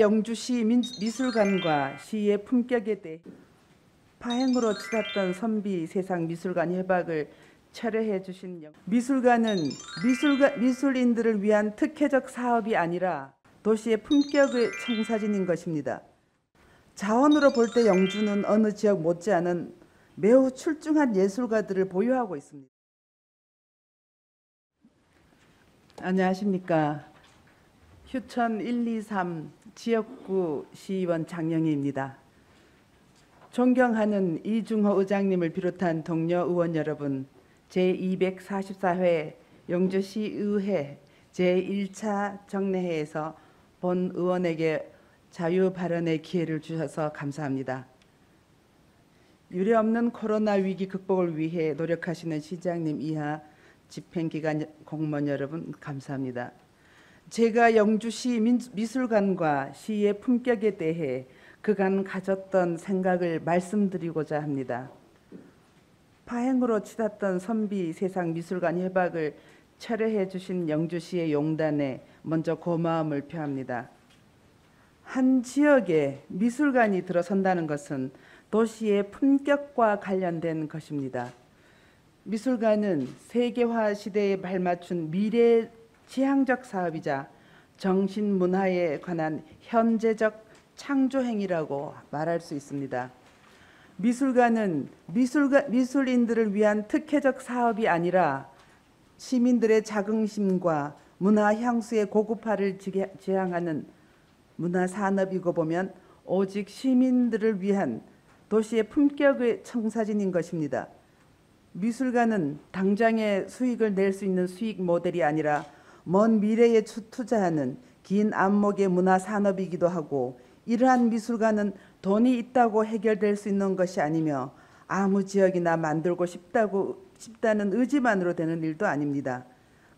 영주시 미술관과 시의 품격에 대해 파행으로 치닫던 선비 세상 미술관 협약을 철회해 주신 미술관은 미술인들을 위한 특혜적 사업이 아니라 도시의 품격의 청사진인 것입니다. 자원으로 볼 때 영주는 어느 지역 못지않은 매우 출중한 예술가들을 보유하고 있습니다. 안녕하십니까. 휴천 123 지역구 시의원 장영희입니다. 존경하는 이중호 의장님을 비롯한 동료 의원 여러분, 제244회 영주시의회 제1차 정례회에서 본 의원에게 자유 발언의 기회를 주셔서 감사합니다. 유례없는 코로나 위기 극복을 위해 노력하시는 시장님 이하 집행기관 공무원 여러분 감사합니다. 제가 영주시 미술관과 시의 품격에 대해 그간 가졌던 생각을 말씀드리고자 합니다. 파행으로 치닫던 선비 세상 미술관 협약을 철회해 주신 영주시의 용단에 먼저 고마움을 표합니다. 한 지역에 미술관이 들어선다는 것은 도시의 품격과 관련된 것입니다. 미술관은 세계화 시대에 발맞춘 미래 지향적 사업이자 정신문화에 관한 현재적 창조행위라고 말할 수 있습니다. 미술관은 미술인들을 위한 특혜적 사업이 아니라 시민들의 자긍심과 문화 향수의 고급화를 지향하는 문화산업이고 보면 오직 시민들을 위한 도시의 품격의 청사진인 것입니다. 미술관은 당장의 수익을 낼 수 있는 수익 모델이 아니라 먼 미래에 투자하는 긴 안목의 문화산업이기도 하고, 이러한 미술관은 돈이 있다고 해결될 수 있는 것이 아니며 아무 지역이나 만들고 싶다는 의지만으로 되는 일도 아닙니다.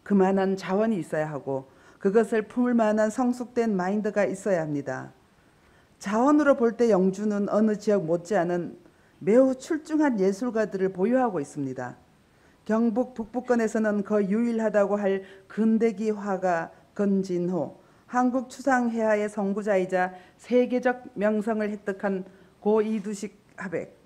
그만한 자원이 있어야 하고 그것을 품을 만한 성숙된 마인드가 있어야 합니다. 자원으로 볼 때 영주는 어느 지역 못지않은 매우 출중한 예술가들을 보유하고 있습니다. 경북 북부권에서는 그 유일하다고 할 근대기 화가 건진호, 한국 추상회화의 선구자이자 세계적 명성을 획득한 고 이두식 화백,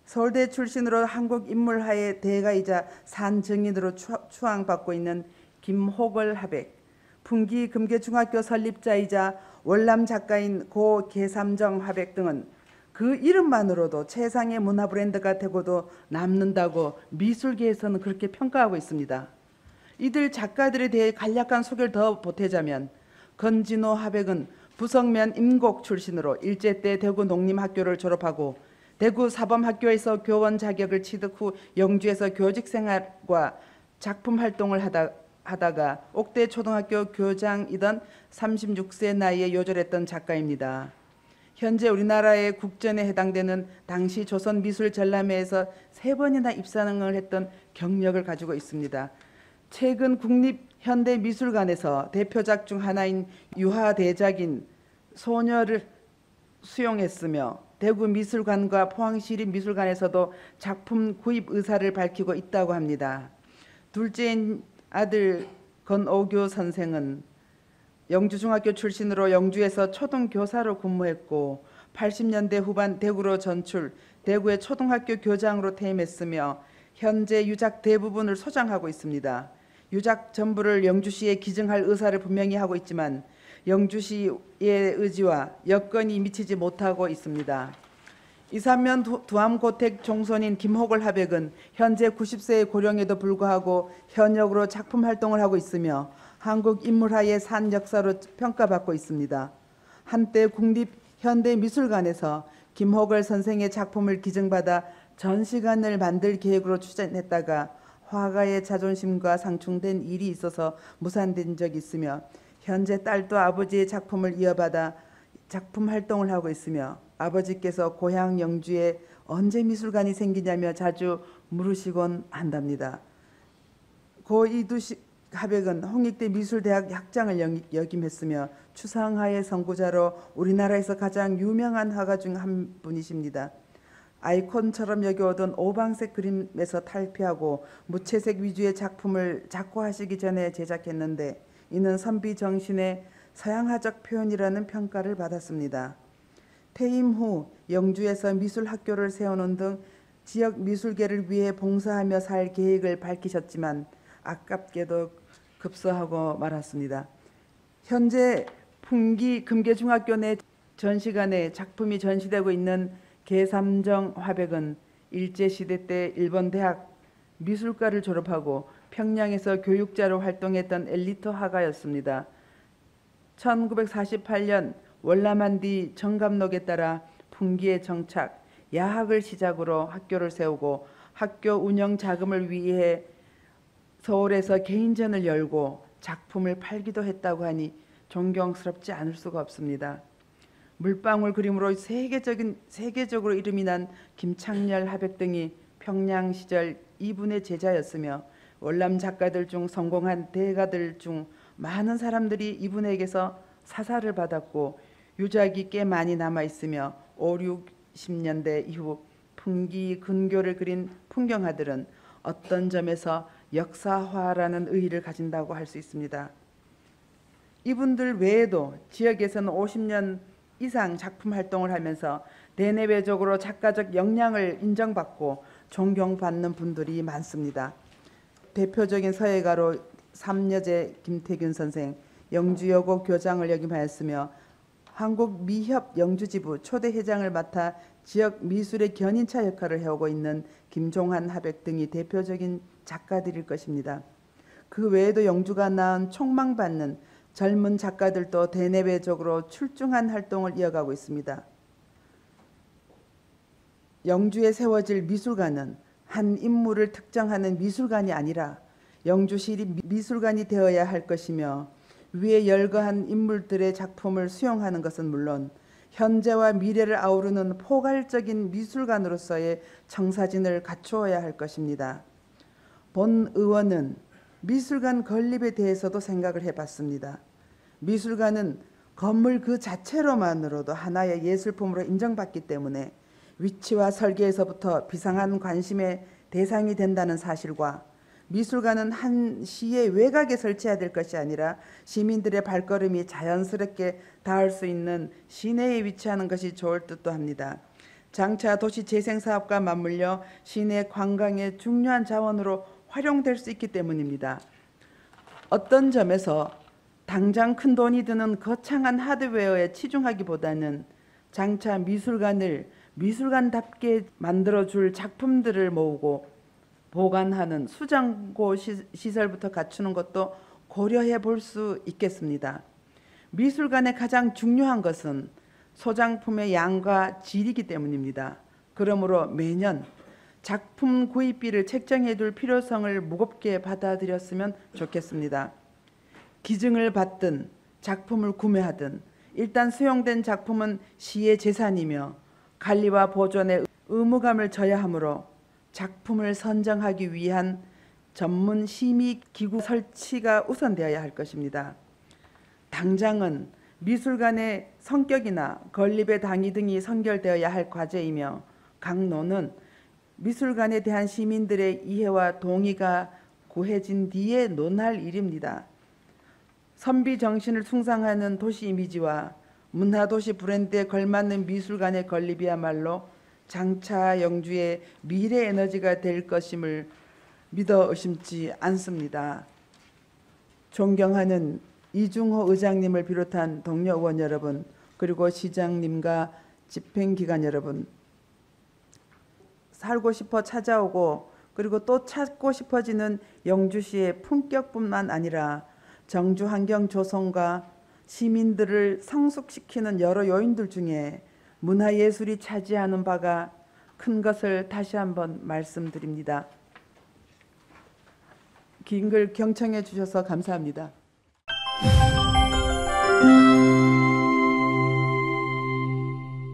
서울대 출신으로 한국인물화의 대가이자 산증인으로 추앙받고 있는 김호걸 화백, 풍기 금계중학교 설립자이자 월남 작가인 고 계삼정 화백 등은 그 이름만으로도 최상의 문화 브랜드가 되고도 남는다고 미술계에서는 그렇게 평가하고 있습니다. 이들 작가들에 대해 간략한 소개를 더 보태자면, 건진호 화백은 부성면 임곡 출신으로 일제 때 대구 농림학교를 졸업하고 대구 사범학교에서 교원 자격을 취득 후 영주에서 교직 생활과 작품 활동을 하다가 옥대 초등학교 교장이던 36세 나이에 요절했던 작가입니다. 현재 우리나라의 국전에 해당되는 당시 조선미술전람회에서 3번이나 입상을 했던 경력을 가지고 있습니다. 최근 국립현대미술관에서 대표작 중 하나인 유화대작인 소녀를 수용했으며 대구미술관과 포항시립미술관에서도 작품 구입 의사를 밝히고 있다고 합니다. 둘째인 아들 건오교 선생은 영주중학교 출신으로 영주에서 초등교사로 근무했고 80년대 후반 대구로 전출, 대구의 초등학교 교장으로 퇴임했으며 현재 유작 대부분을 소장하고 있습니다. 유작 전부를 영주시에 기증할 의사를 분명히 하고 있지만 영주시의 의지와 여건이 미치지 못하고 있습니다. 이산면 두암고택 종손인 김호걸 화백은 현재 90세의 고령에도 불구하고 현역으로 작품 활동을 하고 있으며 한국인물화의 산 역사로 평가받고 있습니다. 한때 국립현대미술관에서 김호걸 선생의 작품을 기증받아 전시관을 만들 계획으로 추진했다가 화가의 자존심과 상충된 일이 있어서 무산된 적이 있으며 현재 딸도 아버지의 작품을 이어받아 작품 활동을 하고 있으며 아버지께서 고향 영주에 언제 미술관이 생기냐며 자주 물으시곤 한답니다. 고 이두식 화백은 홍익대 미술대학 학장을 역임했으며 추상화의 선구자로 우리나라에서 가장 유명한 화가 중 한 분이십니다. 아이콘처럼 여겨오던 오방색 그림에서 탈피하고 무채색 위주의 작품을 작고하시기 전에 제작했는데 이는 선비 정신의 서양화적 표현이라는 평가를 받았습니다. 퇴임 후 영주에서 미술학교를 세우는 등 지역 미술계를 위해 봉사하며 살 계획을 밝히셨지만 아깝게도 급서하고 말았습니다. 현재 풍기 금계중학교 내 전시관에 작품이 전시되고 있는 계삼정 화백은 일제시대 때 일본 대학 미술과를 졸업하고 평양에서 교육자로 활동했던 엘리트 화가였습니다. 1948년 월남한 뒤 정감록에 따라 풍기에 정착, 야학을 시작으로 학교를 세우고 학교 운영 자금을 위해 서울에서 개인전을 열고 작품을 팔기도 했다고 하니 존경스럽지 않을 수가 없습니다. 물방울 그림으로 세계적으로 이름이 난 김창렬, 하백 등이 평양 시절 이분의 제자였으며 월남 작가들 중 성공한 대가들 중 많은 사람들이 이분에게서 사사를 받았고 유작이 꽤 많이 남아있으며 5, 60년대 이후 풍기 근교를 그린 풍경화들은 어떤 점에서 역사화라는 의의를 가진다고 할 수 있습니다. 이분들 외에도 지역에서는 50년 이상 작품 활동을 하면서 대내외적으로 작가적 역량을 인정받고 존경받는 분들이 많습니다. 대표적인 서예가로 삼여제 김태균 선생, 영주여고 교장을 역임하였으며 한국미협 영주지부 초대 회장을 맡아 지역 미술의 견인차 역할을 해오고 있는 김종환, 하백 등이 대표적인 작가들일 것입니다. 그 외에도 영주가 낳은 촉망받는 젊은 작가들도 대내외적으로 출중한 활동을 이어가고 있습니다. 영주에 세워질 미술관은 한 인물을 특정하는 미술관이 아니라 영주시립 미술관이 되어야 할 것이며 위에 열거한 인물들의 작품을 수용하는 것은 물론 현재와 미래를 아우르는 포괄적인 미술관으로서의 청사진을 갖추어야 할 것입니다. 본 의원은 미술관 건립에 대해서도 생각을 해봤습니다. 미술관은 건물 그 자체로만으로도 하나의 예술품으로 인정받기 때문에 위치와 설계에서부터 비상한 관심의 대상이 된다는 사실과 미술관은 한 시의 외곽에 설치해야 될 것이 아니라 시민들의 발걸음이 자연스럽게 닿을 수 있는 시내에 위치하는 것이 좋을 듯도 합니다. 장차 도시재생사업과 맞물려 시내 관광의 중요한 자원으로 활용될 수 있기 때문입니다. 어떤 점에서 당장 큰 돈이 드는 거창한 하드웨어에 치중하기보다는 장차 미술관을 미술관답게 만들어줄 작품들을 모으고 보관하는 수장고 시설부터 갖추는 것도 고려해 볼 수 있겠습니다. 미술관의 가장 중요한 것은 소장품의 양과 질이기 때문입니다. 그러므로 매년 작품 구입비를 책정해 둘 필요성을 무겁게 받아들였으면 좋겠습니다. 기증을 받든 작품을 구매하든 일단 수용된 작품은 시의 재산이며 관리와 보존에 의무감을 져야 하므로 작품을 선정하기 위한 전문 심의기구 설치가 우선되어야 할 것입니다. 당장은 미술관의 성격이나 건립의 당위 등이 선결되어야 할 과제이며 각 노는 미술관에 대한 시민들의 이해와 동의가 구해진 뒤에 논할 일입니다. 선비 정신을 숭상하는 도시 이미지와 문화도시 브랜드에 걸맞는 미술관의 건립이야말로 장차 영주의 미래 에너지가 될 것임을 믿어 의심치 않습니다. 존경하는 이중호 의장님을 비롯한 동료 의원 여러분, 그리고 시장님과 집행기관 여러분, 살고 싶어 찾아오고 그리고 또 찾고 싶어지는 영주시의 품격뿐만 아니라 정주 환경 조성과 시민들을 성숙시키는 여러 요인들 중에 문화예술이 차지하는 바가 큰 것을 다시 한번 말씀드립니다. 긴 글 경청해 주셔서 감사합니다.